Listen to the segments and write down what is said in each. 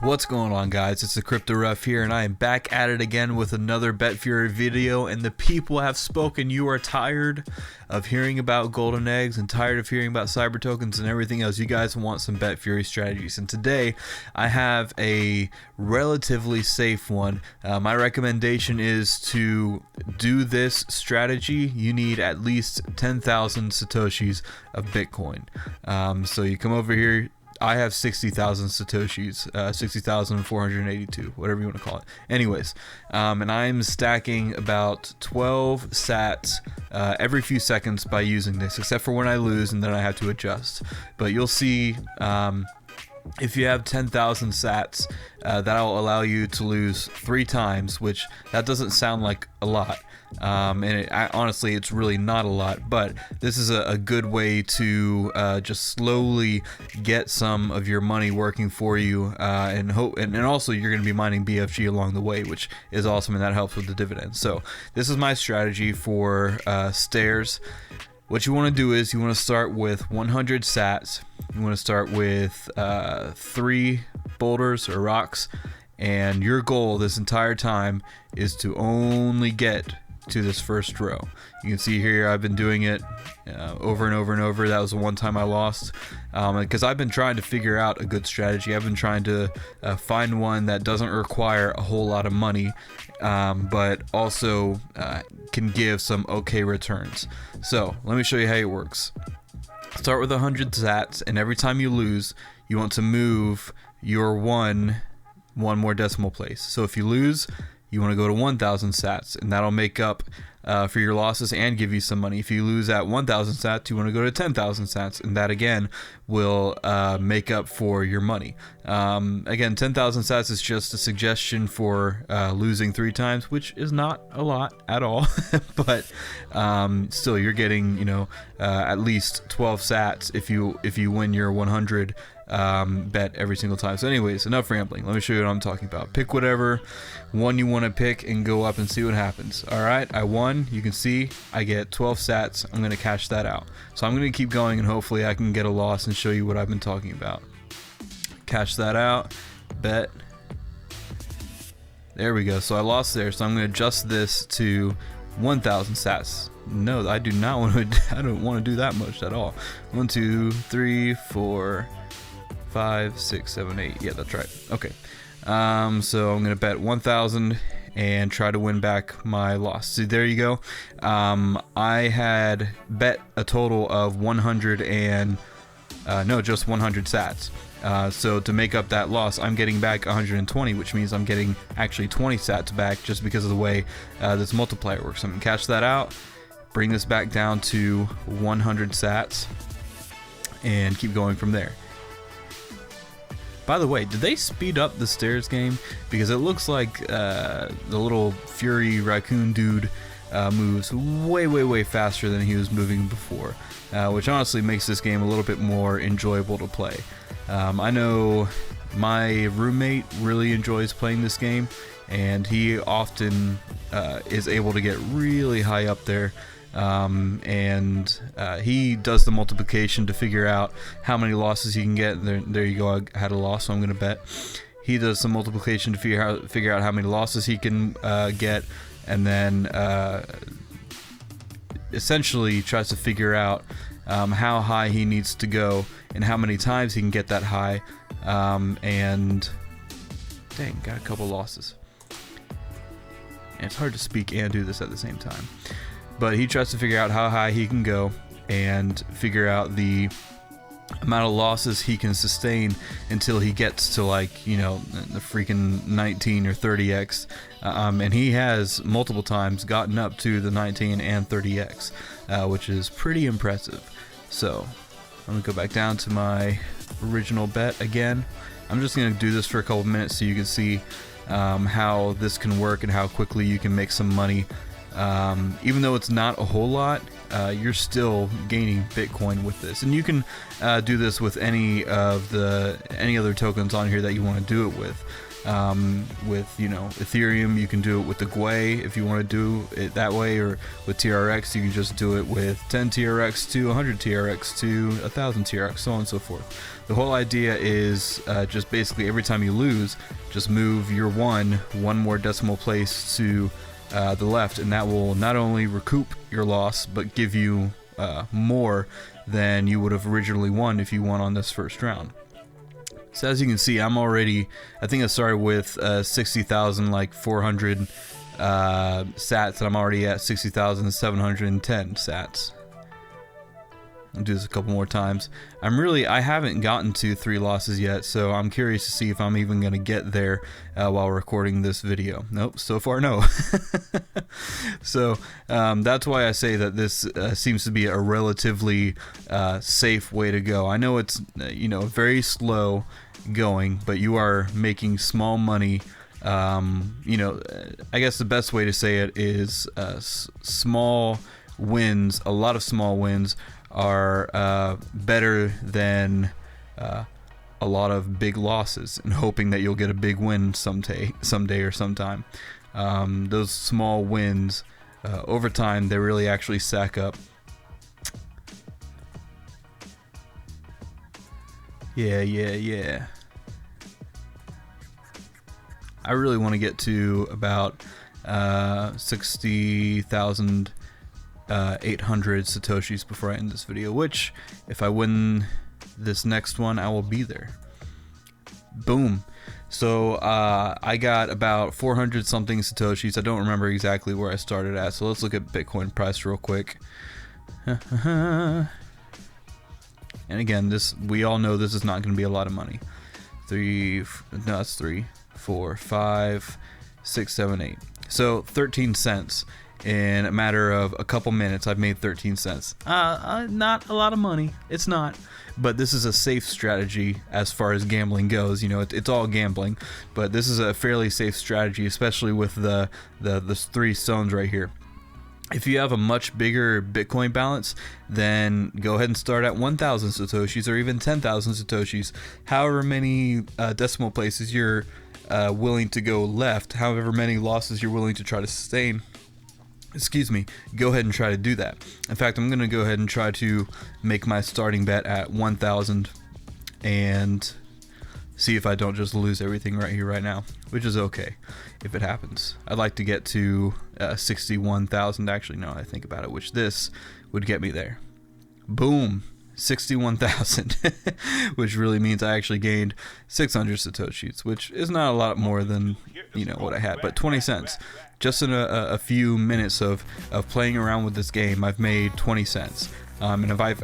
What's going on, guys? It's the Crypto Ref here, and I am back at it again with another BetFury video. And the people have spoken. You are tired of hearing about golden eggs and tired of hearing about cyber tokens and everything else. You guys want some BetFury strategies, and today I have a relatively safe one. My recommendation is to do this strategy. You need at least 10,000 satoshis of Bitcoin. So you come over here. I have 60,000 satoshis, 60,482, whatever you want to call it. Anyways, and I'm stacking about 12 sats every few seconds by using this, except for when I lose and then I have to adjust. But you'll see if you have 10,000 sats, that'll allow you to lose 3 times, which that doesn't sound like a lot. And honestly, it's really not a lot, but this is a good way to just slowly get some of your money working for you, and also you're going to be mining BFG along the way, which is awesome, and that helps with the dividends. So this is my strategy for stairs. What you want to do is you want to start with 100 sats. You want to start with 3 boulders or rocks, and your goal this entire time is to only get to this first row. You can see here I've been doing it over and over and over. That was the one time I lost, because I've been trying to figure out a good strategy. I've been trying to find one that doesn't require a whole lot of money, but also can give some okay returns. So let me show you how it works. Start with 100 sats, and every time you lose, you want to move your one more decimal place. So if you lose, you want to go to 1,000 sats, and that'll make up for your losses and give you some money. If you lose at 1,000 sats, you want to go to 10,000 sats, and that again will make up for your money. Again, 10,000 sats is just a suggestion for losing 3 times, which is not a lot at all, but still, you're getting at least 12 sats if you win your 100 bet every single time. So anyways, enough rambling. Let me show you what I'm talking about. Pick whatever one you want to pick and go up and see what happens. Alright, I won. You can see I get 12 sats. I'm going to cash that out. So I'm going to keep going, and hopefully I can get a loss and show you what I've been talking about. Cash that out. Bet. There we go. So I lost there. So I'm going to adjust this to 1,000 sats. No, I do not want to. I don't want to do that much at all. 1, 2, 3, 4, 5, 6, 7, 8. Yeah, that's right. Okay. So I'm gonna bet 1,000 and try to win back my loss. See, there you go. I had bet a total of 100 and just 100 sats. So to make up that loss, I'm getting back 120, which means I'm getting actually 20 sats back just because of the way this multiplier works. I'm gonna cash that out, bring this back down to 100 sats, and keep going from there. By the way, did they speed up the stairs game? Because it looks like the little Fury raccoon dude moves way faster than he was moving before, which honestly makes this game a little bit more enjoyable to play. I know my roommate really enjoys playing this game, and he often is able to get really high up there. And he does the multiplication to figure out how many losses he can get. There you go. I had a loss, so I'm going to bet. He does some multiplication to figure out how many losses he can get, and then essentially tries to figure out how high he needs to go and how many times he can get that high. And dang, got a couple losses. And it's hard to speak and do this at the same time. But he tries to figure out how high he can go and figure out the amount of losses he can sustain until he gets to, like, the freaking 19 or 30x. And he has multiple times gotten up to the 19 and 30x, which is pretty impressive. So I'm going to go back down to my original bet again. I'm just going to do this for a couple minutes so you can see how this can work and how quickly you can make some money. Even though it's not a whole lot, you're still gaining Bitcoin with this, and you can do this with any other tokens on here that you want to do it with. With Ethereum, you can do it with the Gwei if you want to do it that way, or with TRX you can just do it with 10 TRX to 100 TRX to 1000 TRX, so on and so forth. The whole idea is just basically every time you lose, just move your one more decimal place to the left, and that will not only recoup your loss but give you more than you would have originally won if you won on this first round. So as you can see, I'm already, I think I started with 60,000 like 400 sats, and I'm already at 60,710 sats. I'll do this a couple more times. I haven't gotten to 3 losses yet, so I'm curious to see if I'm even going to get there while recording this video. Nope, so far no. So that's why I say that this seems to be a relatively safe way to go. I know it's very slow going, but you are making small money. I guess the best way to say it is small wins, a lot of small wins are better than a lot of big losses, and hoping that you'll get a big win someday or sometime. Those small wins over time, they really actually stack up. Yeah. I really want to get to about 60,800 satoshis before I end this video, which if I win this next one, I will be there. Boom. So I got about 400 something satoshis. I don't remember exactly where I started at, so let's look at Bitcoin price real quick. And again, we all know this is not going to be a lot of money. 3, 4, 5, 6, 7, 8. So 13 cents. In a matter of a couple minutes, I've made 13 cents. Not a lot of money. It's not. But this is a safe strategy as far as gambling goes. It's all gambling, but this is a fairly safe strategy, especially with the 3 stones right here. If you have a much bigger Bitcoin balance, then go ahead and start at 1,000 satoshis or even 10,000 satoshis. However many decimal places you're willing to go left, however many losses you're willing to try to sustain, go ahead and try to do that. In fact, I'm going to go ahead and try to make my starting bet at 1,000 and see if I don't just lose everything right here, right now, which is okay if it happens. I'd like to get to 61,000, actually, now I think about it, which this would get me there. Boom. 61,000, which really means I actually gained 600 satoshis, which is not a lot more than what I had, but 20 cents. Just in a few minutes of playing around with this game, I've made 20 cents. And if I've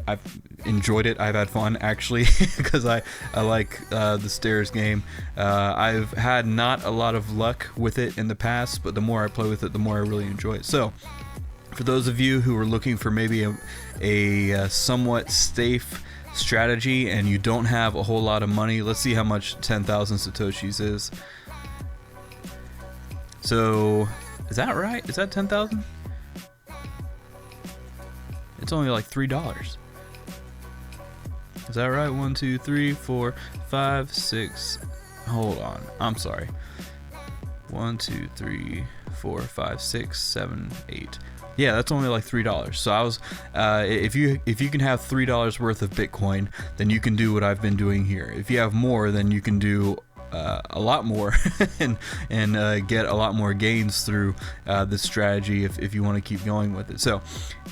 enjoyed it, I've had fun actually, because I like the stairs game. I've had not a lot of luck with it in the past, but the more I play with it, the more I really enjoy it. So for those of you who are looking for maybe a somewhat safe strategy and you don't have a whole lot of money, let's see how much 10,000 satoshis is. So is that right? Is that 10,000? It's only like $3. Is that right? 1, 2, 3, 4, 5, 6. Hold on. I'm sorry. 1, 2, 3, 4, 5, 6, 7, 8. Yeah, that's only like $3. So I was, if you can have $3 worth of Bitcoin, then you can do what I've been doing here. If you have more, then you can do a lot more and get a lot more gains through this strategy if you want to keep going with it. So,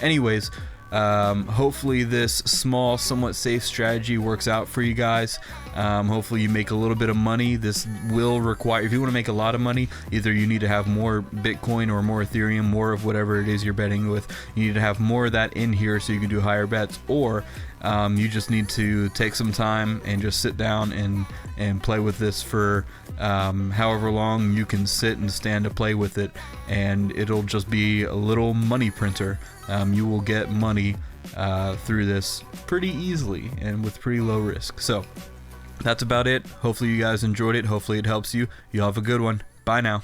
anyways. Hopefully this small, somewhat safe strategy works out for you guys. Hopefully you make a little bit of money. This will require, if you want to make a lot of money, either you need to have more Bitcoin or more Ethereum, more of whatever it is you're betting with. You need to have more of that in here so you can do higher bets, or you just need to take some time and just sit down and play with this for however long you can sit and stand to play with it, and it'll just be a little money printer. You will get money through this pretty easily and with pretty low risk. So that's about it. Hopefully you guys enjoyed it. Hopefully it helps you. You all have a good one. Bye now.